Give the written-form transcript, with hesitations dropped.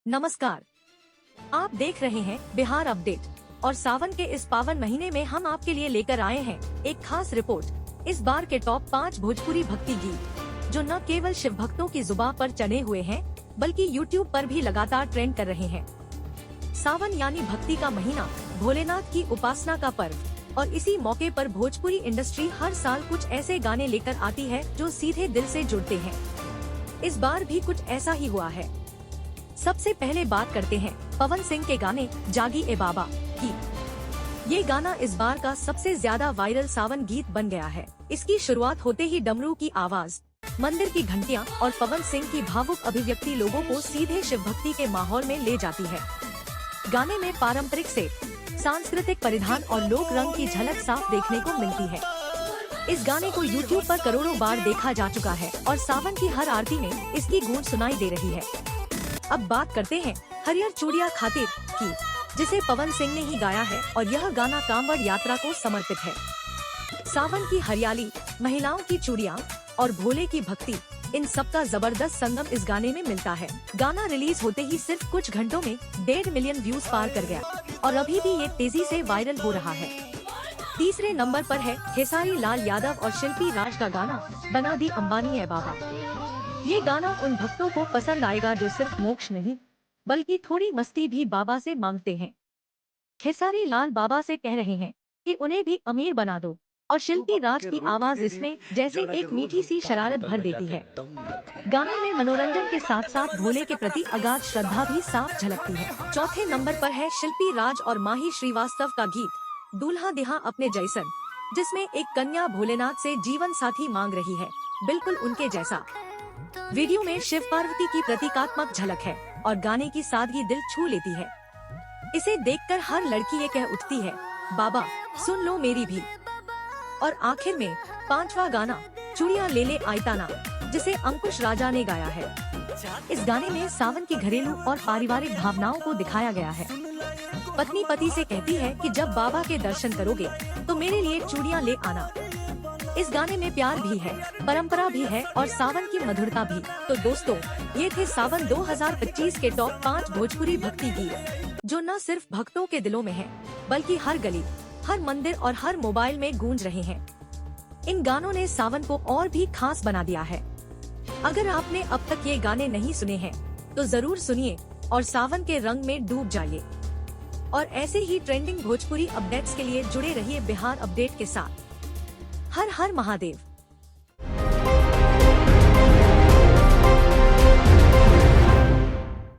नमस्कार, आप देख रहे हैं बिहार अपडेट और सावन के इस पावन महीने में हम आपके लिए लेकर आए हैं एक खास रिपोर्ट। इस बार के टॉप 5 भोजपुरी भक्ति गीत जो न केवल शिव भक्तों की जुबान पर चढ़े हुए हैं बल्कि YouTube पर भी लगातार ट्रेंड कर रहे हैं। सावन यानी भक्ति का महीना, भोलेनाथ की उपासना का पर्व और इसी मौके पर भोजपुरी इंडस्ट्री हर साल कुछ ऐसे गाने लेकर आती है जो सीधे दिल से जुड़ते हैं। इस बार भी कुछ ऐसा ही हुआ है। सबसे पहले बात करते हैं पवन सिंह के गाने जागी ए बाबा की। ये गाना इस बार का सबसे ज्यादा वायरल सावन गीत बन गया है। इसकी शुरुआत होते ही डमरू की आवाज, मंदिर की घंटियां और पवन सिंह की भावुक अभिव्यक्ति लोगों को सीधे शिव भक्ति के माहौल में ले जाती है। गाने में पारंपरिक से सांस्कृतिक परिधान और लोक रंग की झलक साफ देखने को मिलती है। इस गाने को YouTube पर करोड़ों बार देखा जा चुका है और सावन की हर आरती में इसकी गूंज सुनाई दे रही है। अब बात करते हैं हरियर चूड़िया खातिर की, जिसे पवन सिंह ने ही गाया है और यह गाना कांवड़ यात्रा को समर्पित है। सावन की हरियाली, महिलाओं की चूड़ियां और भोले की भक्ति, इन सब का जबरदस्त संगम इस गाने में मिलता है। गाना रिलीज होते ही सिर्फ कुछ घंटों में 1.5 मिलियन व्यूज पार कर गया और अभी भी ये तेजी से वायरल हो रहा है। तीसरे नंबर पर है खेसारी लाल यादव और शिल्पी राज का गाना बना दी अंबानी है बाबा। ये गाना उन भक्तों को पसंद आएगा जो सिर्फ मोक्ष नहीं बल्कि थोड़ी मस्ती भी बाबा से मांगते हैं। खेसारी लाल बाबा से कह रहे हैं कि उन्हें भी अमीर बना दो और शिल्पी राज की आवाज इसमें जैसे एक मीठी सी शरारत भर देती है। गाने में मनोरंजन के साथ साथ भोले के प्रति अगाध श्रद्धा भी साफ झलकती है। चौथे नंबर पर है शिल्पी राज और माही श्रीवास्तव का गीत दूल्हा दिहा अपने जैसन, जिसमें एक कन्या भोलेनाथ से जीवन साथी मांग रही है, बिल्कुल उनके जैसा। वीडियो में शिव पार्वती की प्रतीकात्मक झलक है और गाने की सादगी दिल छू लेती है। इसे देखकर हर लड़की ये कह उठती है, बाबा सुन लो मेरी भी। और आखिर में 5वां गाना चूड़ियां ले ले आयताना, जिसे अंकुश राजा ने गाया है। इस गाने में सावन की घरेलू और पारिवारिक भावनाओं को दिखाया गया है। पत्नी पति से कहती है कि जब बाबा के दर्शन करोगे तो मेरे लिए चूड़ियां ले आना। इस गाने में प्यार भी है, परंपरा भी है और सावन की मधुरता भी। तो दोस्तों, ये थे सावन 2025 के टॉप 5 भोजपुरी भक्ति गीत जो न सिर्फ भक्तों के दिलों में है बल्कि हर गली, हर मंदिर और हर मोबाइल में गूंज रहे हैं। इन गानों ने सावन को और भी खास बना दिया है। अगर आपने अब तक ये गाने नहीं सुने हैं तो जरूर सुनिए और सावन के रंग में डूब जाइए। और ऐसे ही ट्रेंडिंग भोजपुरी अपडेट्स के लिए जुड़े रहिए बिहार अपडेट के साथ। हर हर महादेव।